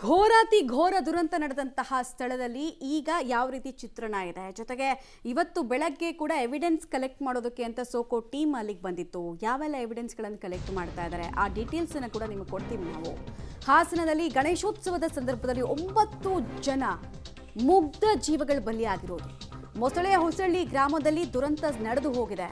ಘೋರಾತಿ ಘೋರ ದುರಂತ ನಡೆದಂತಹ ಸ್ಥಳದಲ್ಲಿ ಈಗ ಯಾವ ರೀತಿ ಚಿತ್ರಣ ಇದೆ, ಜೊತೆಗೆ ಇವತ್ತು ಬೆಳಗ್ಗೆ ಕೂಡ ಎವಿಡೆನ್ಸ್ ಕಲೆಕ್ಟ್ ಮಾಡೋದಕ್ಕೆ ಅಂತ ಸೋಕೋ ಟೀಮ್ ಅಲ್ಲಿಗೆ ಬಂದಿತ್ತು. ಯಾವೆಲ್ಲ ಎವಿಡೆನ್ಸ್ಗಳನ್ನು ಕಲೆಕ್ಟ್ ಮಾಡ್ತಾ ಇದ್ದಾರೆ ಆ ಡೀಟೇಲ್ಸನ್ನು ಕೂಡ ನಿಮಗೆ ಕೊಡ್ತೀವಿ ನಾವು. ಹಾಸನದಲ್ಲಿ ಗಣೇಶೋತ್ಸವದ ಸಂದರ್ಭದಲ್ಲಿ 9 ಜನ ಮುಗ್ಧ ಜೀವಗಳು ಬಲಿಯಾಗಿರೋದು. ಮೊಸಳೆ ಹೊಸಳ್ಳಿ ಗ್ರಾಮದಲ್ಲಿ ದುರಂತ ನಡೆದು ಹೋಗಿದೆ.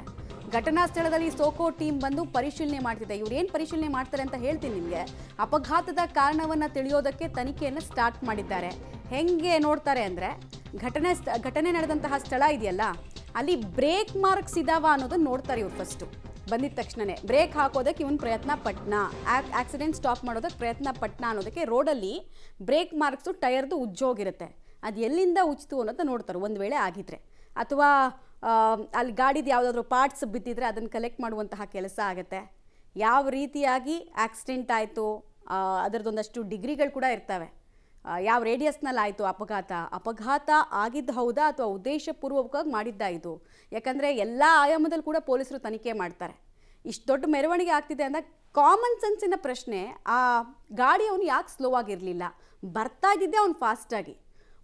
ಘಟನಾ ಸ್ಥಳದಲ್ಲಿ ಸೋಕೋ ಟೀಮ್ ಬಂದು ಪರಿಶೀಲನೆ ಮಾಡ್ತಿದೆ. ಇವ್ರು ಏನು ಪರಿಶೀಲನೆ ಮಾಡ್ತಾರೆ ಅಂತ ಹೇಳ್ತೀನಿ ನಿಮಗೆ. ಅಪಘಾತದ ಕಾರಣವನ್ನು ತಿಳಿಯೋದಕ್ಕೆ ತನಿಖೆಯನ್ನು ಸ್ಟಾರ್ಟ್ ಮಾಡಿದ್ದಾರೆ. ಹೆಂಗೆ ನೋಡ್ತಾರೆ ಅಂದರೆ, ಘಟನೆ ನಡೆದಂತಹ ಸ್ಥಳ ಇದೆಯಲ್ಲ, ಅಲ್ಲಿ ಬ್ರೇಕ್ ಮಾರ್ಕ್ಸ್ ಇದಾವ ಅನ್ನೋದನ್ನ ನೋಡ್ತಾರೆ ಇವ್ರು. ಫಸ್ಟು ಬಂದಿದ ತಕ್ಷಣವೇ ಬ್ರೇಕ್ ಹಾಕೋದಕ್ಕೆ ಇವನು ಪ್ರಯತ್ನ ಪಟ್ನ, ಆಕ್ಸಿಡೆಂಟ್ ಸ್ಟಾಪ್ ಮಾಡೋದಕ್ಕೆ ಪ್ರಯತ್ನ ಪಟ್ನ ಅನ್ನೋದಕ್ಕೆ ರೋಡಲ್ಲಿ ಬ್ರೇಕ್ ಮಾರ್ಕ್ಸು ಟೈರ್ದು ಉಜ್ಜೋಗಿರುತ್ತೆ. ಅದು ಎಲ್ಲಿಂದ ಉಜ್ತು ಅನ್ನೋದು ನೋಡ್ತಾರೆ. ಒಂದು ವೇಳೆ ಆಗಿದ್ರೆ, ಅಥವಾ ಅಲ್ಲಿ ಗಾಡಿದು ಯಾವುದಾದ್ರೂ ಪಾರ್ಟ್ಸ್ ಬಿದ್ದಿದ್ರೆ ಅದನ್ನು ಕಲೆಕ್ಟ್ ಮಾಡುವಂತಹ ಕೆಲಸ ಆಗುತ್ತೆ. ಯಾವ ರೀತಿಯಾಗಿ ಆಕ್ಸಿಡೆಂಟ್ ಆಯಿತು, ಅದರದೊಂದಷ್ಟು ಡಿಗ್ರಿಗಳು ಕೂಡ ಇರ್ತವೆ. ಯಾವ ರೇಡಿಯಸ್ನಲ್ಲಿ ಆಯಿತು ಅಪಘಾತ ಆಗಿದ್ದು ಹೌದಾ ಅಥವಾ ಉದ್ದೇಶಪೂರ್ವಕವಾಗಿ ಮಾಡಿದ್ದಾಯಿತು. ಯಾಕಂದರೆ ಎಲ್ಲ ಆಯಾಮದಲ್ಲಿ ಕೂಡ ಪೊಲೀಸರು ತನಿಖೆ ಮಾಡ್ತಾರೆ. ಇಷ್ಟು ದೊಡ್ಡ ಮೆರವಣಿಗೆ ಆಗ್ತಿದೆ ಅಂದಾಗ ಕಾಮನ್ ಸೆನ್ಸಿನ ಪ್ರಶ್ನೆ, ಆ ಗಾಡಿ ಅವನು ಯಾಕೆ ಸ್ಲೋ ಆಗಿರಲಿಲ್ಲ? ಬರ್ತಾ ಇದ್ದಿದ್ದೆ ಅವ್ನು ಫಾಸ್ಟಾಗಿ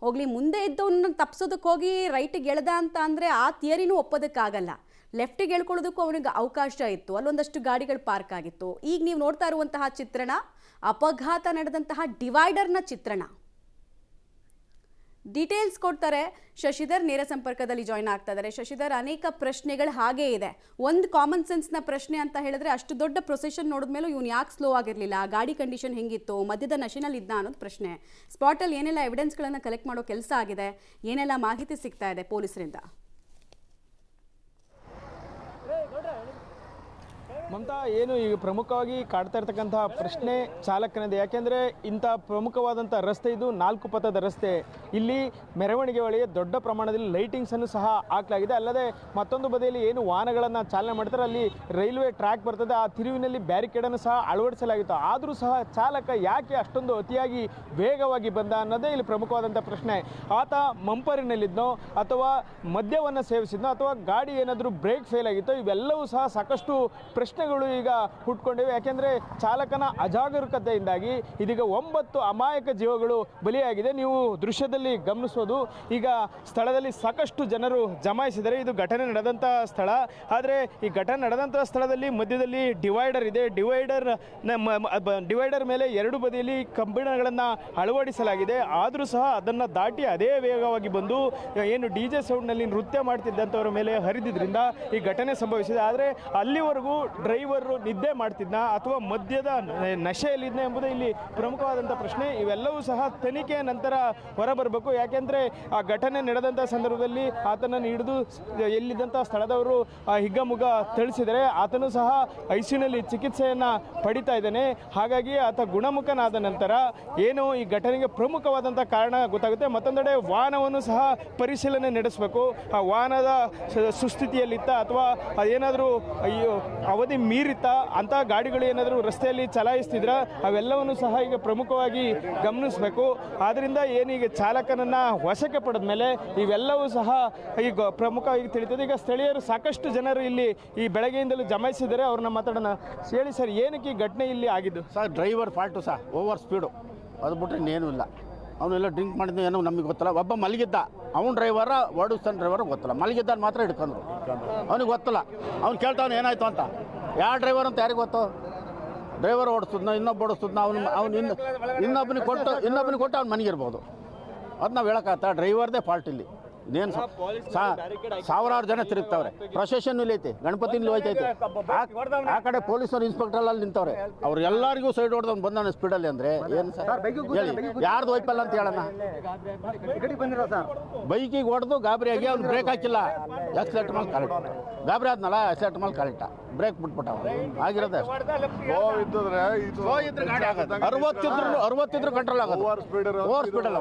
ಹೋಗಲಿ. ಮುಂದೆ ಇದ್ದವನ್ನ ತಪ್ಸೋದಕ್ಕೆ ಹೋಗಿ ರೈಟಿಗೆ ಎಳ್ದ ಅಂತ ಅಂದರೆ ಆ ಥಿಯರಿನೂ ಒಪ್ಪೋದಕ್ಕಾಗಲ್ಲ. ಲೆಫ್ಟಿಗೆ ಎಳ್ಕೊಳ್ಳೋದಕ್ಕೂ ಅವನಿಗೆ ಅವಕಾಶ ಇತ್ತು. ಅಲ್ಲೊಂದಷ್ಟು ಗಾಡಿಗಳು ಪಾರ್ಕ್ ಆಗಿತ್ತು. ಈಗ ನೀವು ನೋಡ್ತಾ ಇರುವಂತಹ ಚಿತ್ರಣ ಅಪಘಾತ ನಡೆದಂತಹ ಡಿವೈಡರ್ನ ಚಿತ್ರಣ. ಡೀಟೇಲ್ಸ್ ಕೊಡ್ತಾರೆ ಶಶಿಧರ್, ನೇರ ಸಂಪರ್ಕದಲ್ಲಿ ಜಾಯ್ನ್ ಆಗ್ತಾ ಇದ್ದಾರೆ. ಶಶಿಧರ್, ಅನೇಕ ಪ್ರಶ್ನೆಗಳು ಹಾಗೇ ಇದೆ. ಒಂದು ಕಾಮನ್ ಸೆನ್ಸ್ನ ಪ್ರಶ್ನೆ ಅಂತ ಹೇಳಿದ್ರೆ, ಅಷ್ಟು ದೊಡ್ಡ ಪ್ರೊಸೆಷನ್ ನೋಡಿದ್ಮೇಲೂ ಇವನು ಯಾಕೆ ಸ್ಲೋ ಆಗಿರಲಿಲ್ಲ, ಗಾಡಿ ಕಂಡೀಷನ್ ಹೆಂಗಿತ್ತು, ಮಧ್ಯದ ನಶೆನಲ್ಲಿ ಇದ್ದ ಅನ್ನೋದು ಪ್ರಶ್ನೆ. ಸ್ಪಾಟಲ್ಲಿ ಏನೆಲ್ಲ ಎವಿಡೆನ್ಸ್ಗಳನ್ನು ಕಲೆಕ್ಟ್ ಮಾಡೋ ಕೆಲಸ ಆಗಿದೆ, ಏನೆಲ್ಲ ಮಾಹಿತಿ ಸಿಗ್ತಾ ಇದೆ ಪೊಲೀಸರಿಂದ? ಮಮತಾ, ಏನು ಈಗ ಪ್ರಮುಖವಾಗಿ ಕಾಡ್ತಾ ಇರ್ತಕ್ಕಂತಹ ಪ್ರಶ್ನೆ ಚಾಲಕನದೇ. ಯಾಕೆಂದರೆ ಇಂಥ ಪ್ರಮುಖವಾದಂಥ ರಸ್ತೆ ಇದು 4 ಪಥದ ರಸ್ತೆ. ಇಲ್ಲಿ ಮೆರವಣಿಗೆ ವೇಳೆಗೆ ದೊಡ್ಡ ಪ್ರಮಾಣದಲ್ಲಿ ಲೈಟಿಂಗ್ಸನ್ನು ಸಹ ಹಾಕಲಾಗಿದೆ. ಅಲ್ಲದೆ ಮತ್ತೊಂದು ಬದಿಯಲ್ಲಿ ಏನು ವಾಹನಗಳನ್ನು ಚಾಲನೆ ಮಾಡ್ತಾರೆ, ಅಲ್ಲಿ ರೈಲ್ವೆ ಟ್ರ್ಯಾಕ್ ಬರ್ತದೆ, ಆ ತಿರುವಿನಲ್ಲಿ ಬ್ಯಾರಿಕೇಡನ್ನು ಸಹ ಅಳವಡಿಸಲಾಗಿತ್ತು. ಆದರೂ ಸಹ ಚಾಲಕ ಯಾಕೆ ಅಷ್ಟೊಂದು ಅತಿಯಾಗಿ ವೇಗವಾಗಿ ಬಂದ ಅನ್ನೋದೇ ಇಲ್ಲಿ ಪ್ರಮುಖವಾದಂಥ ಪ್ರಶ್ನೆ. ಆತ ಮಂಪರಿನಲ್ಲಿದ್ದನೋ ಅಥವಾ ಮದ್ಯವನ್ನು ಸೇವಿಸಿದ್ನೋ ಅಥವಾ ಗಾಡಿ ಏನಾದರೂ ಬ್ರೇಕ್ ಫೇಲ್ ಆಗಿತ್ತೋ, ಇವೆಲ್ಲವೂ ಸಹ ಸಾಕಷ್ಟು ಪ್ರಶ್ನೆಗಳು ಈಗ ಹುಟ್ಕೊಂಡಿವೆ. ಯಾಕೆಂದರೆ ಚಾಲಕನ ಅಜಾಗರೂಕತೆಯಿಂದಾಗಿ ಇದೀಗ 9 ಅಮಾಯಕ ಜೀವಗಳು ಬಲಿಯಾಗಿದೆ. ನೀವು ದೃಶ್ಯದಲ್ಲಿ ಗಮನಿಸೋದು, ಈಗ ಸ್ಥಳದಲ್ಲಿ ಸಾಕಷ್ಟು ಜನರು ಜಮಾಯಿಸಿದರೆ ಇದು ಘಟನೆ ನಡೆದಂಥ ಸ್ಥಳ. ಆದರೆ ಈ ಘಟನೆ ನಡೆದಂಥ ಸ್ಥಳದಲ್ಲಿ ಮಧ್ಯದಲ್ಲಿ ಡಿವೈಡರ್ ಇದೆ. ಡಿವೈಡರ್ ಮೇಲೆ 2 ಬದಿಯಲ್ಲಿ ಕಬ್ಬಿಣಗಳನ್ನು ಅಳವಡಿಸಲಾಗಿದೆ. ಆದರೂ ಸಹ ಅದನ್ನು ದಾಟಿ ಅದೇ ವೇಗವಾಗಿ ಬಂದು ಏನು DJ ಸೌಂಡ್ನಲ್ಲಿ ನೃತ್ಯ ಮಾಡ್ತಿದ್ದಂಥವ್ರ ಮೇಲೆ ಹರಿದಿದ್ರಿಂದ ಈ ಘಟನೆ ಸಂಭವಿಸಿದೆ. ಆದರೆ ಅಲ್ಲಿವರೆಗೂ ಡ್ರೈವರು ನಿದ್ದೆ ಮಾಡ್ತಿದ್ನ ಅಥವಾ ಮದ್ಯದ ನಶೆಯಲ್ಲಿದ್ನ ಎಂಬುದೇ ಇಲ್ಲಿ ಪ್ರಮುಖವಾದಂಥ ಪ್ರಶ್ನೆ. ಇವೆಲ್ಲವೂ ಸಹ ತನಿಖೆಯ ನಂತರ ಹೊರಬರಬೇಕು. ಯಾಕೆಂದರೆ ಆ ಘಟನೆ ನಡೆದಂಥ ಸಂದರ್ಭದಲ್ಲಿ ಆತನನ್ನು ಹಿಡಿದು ಎಲ್ಲಿದ್ದಂಥ ಸ್ಥಳದವರು ಹಿಗ್ಗಮುಗ್ಗ ಥಳಿಸಿದರೆ, ಆತನು ಸಹ ICUನಲ್ಲಿ ಚಿಕಿತ್ಸೆಯನ್ನು ಪಡಿತಾ ಇದ್ದಾನೆ. ಹಾಗಾಗಿ ಆತ ಗುಣಮುಖನಾದ ನಂತರ ಏನು ಈ ಘಟನೆಗೆ ಪ್ರಮುಖವಾದಂಥ ಕಾರಣ ಗೊತ್ತಾಗುತ್ತೆ. ಮತ್ತೊಂದೆಡೆ ವಾಹನವನ್ನು ಸಹ ಪರಿಶೀಲನೆ ನಡೆಸಬೇಕು. ಆ ವಾಹನದ ಸುಸ್ಥಿತಿಯಲ್ಲಿತ್ತ ಅಥವಾ ಅದೇನಾದರೂ ಅವಧಿ ಮೀರಿತ್ತ ಅಂಥ ಗಾಡಿಗಳು ಏನಾದರೂ ರಸ್ತೆಯಲ್ಲಿ ಚಲಾಯಿಸ್ತಿದ್ರ, ಅವೆಲ್ಲವನ್ನು ಸಹ ಈಗ ಪ್ರಮುಖವಾಗಿ ಗಮನಿಸಬೇಕು. ಆದ್ದರಿಂದ ಏನೀಗ ಚಾಲಕನನ್ನು ವಶಕ್ಕೆ ಪಡೆದ ಮೇಲೆ ಇವೆಲ್ಲವೂ ಸಹ ಈಗ ಪ್ರಮುಖವಾಗಿ ತಿಳಿತದೆ. ಈಗ ಸ್ಥಳೀಯರು ಸಾಕಷ್ಟು ಜನರು ಇಲ್ಲಿ ಈ ಬೆಳಗ್ಗೆಯಿಂದಲೂ ಜಮಾಯಿಸಿದ್ದಾರೆ. ಅವ್ರನ್ನ ಮಾತಾಡೋಣ. ಹೇಳಿ ಸರ್, ಏನಕ್ಕೆ ಈ ಘಟನೆ ಇಲ್ಲಿ ಆಗಿದ್ದು? Sir, driver fault sir, over speed. ಅದು ಬಿಟ್ಟರೆ ಇನ್ನೇನೂ ಇಲ್ಲ. ಅವನೆಲ್ಲ ಡ್ರಿಂಕ್ ಮಾಡಿದ್ದು ಏನೋ ನಮಗೆ ಗೊತ್ತಿಲ್ಲ. ಒಬ್ಬ ಮಲಗಿದ್ದ, ಅವ್ನು ಡ್ರೈವರ ಓಡಿಸ್ತಾನೆ ಡ್ರೈವರ್ ಗೊತ್ತಿಲ್ಲ. ಮಲಗಿದ್ದ ಮಾತ್ರ ಹಿಡ್ಕೊಂಡ್ರು. ಅವ್ನಿಗೆ ಗೊತ್ತಿಲ್ಲ. ಅವ್ನು ಕೇಳ್ತಾವನು ಏನಾಯ್ತು ಅಂತ. ಯಾವ ಡ್ರೈವರ್ ಅಂತ ಯಾರಿಗೆ ಗೊತ್ತು? ಡ್ರೈವರ್ ಓಡಿಸ್ತದ್ನ, ಇನ್ನೊಬ್ಬ ಓಡಿಸ್ತದ್ನ, ಅವ್ನು ಇನ್ನೊಬ್ಬನಿಗೆ ಕೊಟ್ಟು ಅವ್ನು ಮನೆಗಿರ್ಬೋದು. ಅದು ನಾವು ಹೇಳೋಕ್ಕಾಗ್ತಾ? ಡ್ರೈವರ್ದೇ ಫಾಲ್ಟ್ ಇಲ್ಲಿ. ಇನ್ನೇನು ಸಾವಿರಾರು ಜನ ತಿರುಗ್ತಾವ್ರೆ. ಪ್ರೊಸೆಷನ್ ಇಲ್ಲಿ ಐತೆ, ಗಣಪತಿನಲ್ಲಿ ಹೋಯ್ತೈತೆ. ಆ ಕಡೆ ಪೊಲೀಸರು ಇನ್ಸ್ಪೆಕ್ಟರ್ ಅಲ್ಲಿ ನಿಂತವ್ರೆ. ಅವ್ರು ಎಲ್ಲರಿಗೂ ಸೈಡ್ ಹೊಡೆದವ್ನು ಬಂದಾನೆ ಸ್ಪೀಡಲ್ಲಿ. ಅಂದರೆ ಏನು ಸರ್ ಹೇಳಿ, ಯಾರ್ದು ವೈಪಲ್ಲ ಅಂತ ಹೇಳೋಣ? ಬೈಕಿಗೆ ಹೊಡೆದು ಗಾಬರಿಯಾಗಿ ಅವ್ನು ಬ್ರೇಕ್ ಹಾಕಿಲ್ಲ, ಆಕ್ಸಿಲೇಟರ್ ಮೇಲೆ ಕಾಲಿಟ್ಟ. ಗಾಬರಿ ಆದ್ನಲ್ಲ, ಆಕ್ಸಿಲೇಟರ್ ಮೇಲೆ ಕಾಲಿಟ್ಟ, ಬ್ರೇಕ್ ಬಿಟ್ಬಿಟ್ಟ. ಆಗಿರೋದೇ 60 ಕಂಟ್ರೋಲ್ ಆಗೋದು. ಓವರ್ ಸ್ಪೀಡಲ್ಲ.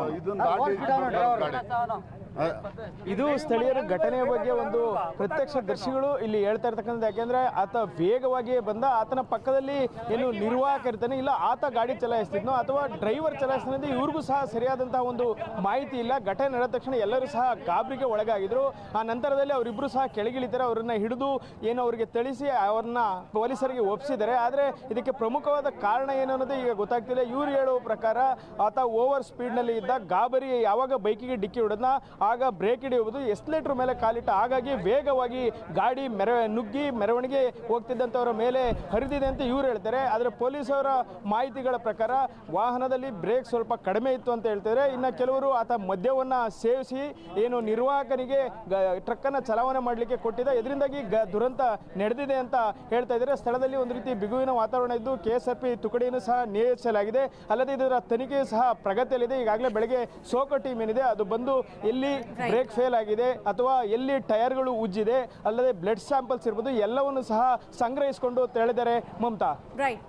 ಇದು ಸ್ಥಳೀಯರ ಘಟನೆಯ ಬಗ್ಗೆ ಒಂದು ಪ್ರತ್ಯಕ್ಷದರ್ಶಿಗಳು ಇಲ್ಲಿ ಹೇಳ್ತಾ ಇರ್ತಕ್ಕಂಥದ್ದು. ಯಾಕೆಂದ್ರೆ ಆತ ವೇಗವಾಗಿ ಬಂದ, ಆತನ ಪಕ್ಕದಲ್ಲಿ ಏನು ನಿರ್ವಾಹಕ ಇರ್ತಾನೆ, ಇಲ್ಲ ಆತ ಗಾಡಿ ಚಲಾಯಿಸ್ತಿದ್ನೋ ಅಥವಾ ಡ್ರೈವರ್ ಚಲಾಯಿಸ್ತಾನೆ, ಇವ್ರಿಗೂ ಸಹ ಸರಿಯಾದಂತಹ ಒಂದು ಮಾಹಿತಿ ಇಲ್ಲ. ಘಟನೆ ನಡೆದ ತಕ್ಷಣ ಎಲ್ಲರೂ ಸಹ ಗಾಬರಿಗೆ ಒಳಗಾಗಿದ್ರು. ಆ ನಂತರದಲ್ಲಿ ಅವರಿಬ್ಬರು ಸಹ ಕೆಳಗಿಳಿತಾರೆ, ಅವರನ್ನ ಹಿಡಿದು ಏನು ಅವರಿಗೆ ತಿಳಿಸಿ ಅವ್ರನ್ನ ಪೊಲೀಸರಿಗೆ ಒಪ್ಪಿಸಿದ್ದಾರೆ. ಆದರೆ ಇದಕ್ಕೆ ಪ್ರಮುಖವಾದ ಕಾರಣ ಏನು ಅನ್ನೋದು ಈಗ ಗೊತ್ತಾಗ್ತಿಲ್ಲ. ಇವ್ರು ಹೇಳುವ ಪ್ರಕಾರ ಆತ ಓವರ್ ಸ್ಪೀಡ್ನಲ್ಲಿ ಇದ್ದ, ಗಾಬರಿ ಯಾವಾಗ ಬೈಕಿಗೆ ಡಿಕ್ಕಿ ಹೊಡೆದ್ನ ಆಗ ಬ್ರೇಕ್ ಹಿಡಿಯುವುದು, ಎಸ್ಲೇಟರ್ ಮೇಲೆ ಕಾಲಿಟ್ಟ, ಹಾಗಾಗಿ ವೇಗವಾಗಿ ಗಾಡಿ ನುಗ್ಗಿ ಮೆರವಣಿಗೆ ಹೋಗ್ತಿದ್ದಂಥವರ ಮೇಲೆ ಹರಿದಿದೆ ಅಂತ ಇವ್ರು ಹೇಳ್ತಾರೆ. ಆದರೆ ಪೊಲೀಸರ ಮಾಹಿತಿಗಳ ಪ್ರಕಾರ ವಾಹನದಲ್ಲಿ ಬ್ರೇಕ್ ಸ್ವಲ್ಪ ಕಡಿಮೆ ಇತ್ತು ಅಂತ ಹೇಳ್ತಾರೆ. ಇನ್ನು ಕೆಲವರು ಆತ ಮದ್ಯವನ್ನು ಸೇವಿಸಿ ಏನು ನಿರ್ವಾಹಕನಿಗೆ ಟ್ರಕ್ಕನ್ನು ಚಲಾವಣೆ ಮಾಡಲಿಕ್ಕೆ ಕೊಟ್ಟಿದ್ದ, ಇದರಿಂದಾಗಿ ದುರಂತ ನಡೆದಿದೆ ಅಂತ ಹೇಳ್ತಾ ಇದ್ದಾರೆ. ಸ್ಥಳದಲ್ಲಿ ಒಂದು ರೀತಿ ಬಿಗುವಿನ ವಾತಾವರಣ ಇದ್ದು KSRP ತುಕಡಿಯನ್ನು ಸಹ ನಿಯೋಜಿಸಲಾಗಿದೆ. ಅಲ್ಲದೆ ಇದರ ತನಿಖೆ ಸಹ ಪ್ರಗತಿಯಲ್ಲಿದೆ. ಈಗಾಗಲೇ ಬೆಳಗ್ಗೆ ಸೋಕೋ ಟೀಮ್ ಏನಿದೆ ಅದು ಬಂದು ಎಲ್ಲಿ ಬ್ರೇಕ್ ಫೇಲ್ ಆಗಿದೆ ಅಥವಾ ಎಲ್ಲಿ ಟೈರ್ಗಳು ಉಜ್ಜಿದೆ, ಅಲ್ಲದೆ ಬ್ಲಡ್ ಸ್ಯಾಂಪಲ್ಸ್ ಇರ್ಬೋದು, ಎಲ್ಲವನ್ನು ಸಹ ಸಂಗ್ರಹಿಸಿಕೊಂಡು ಹೇಳಿದ್ದಾರೆ. ಮಮತಾ, ರೈಟ್.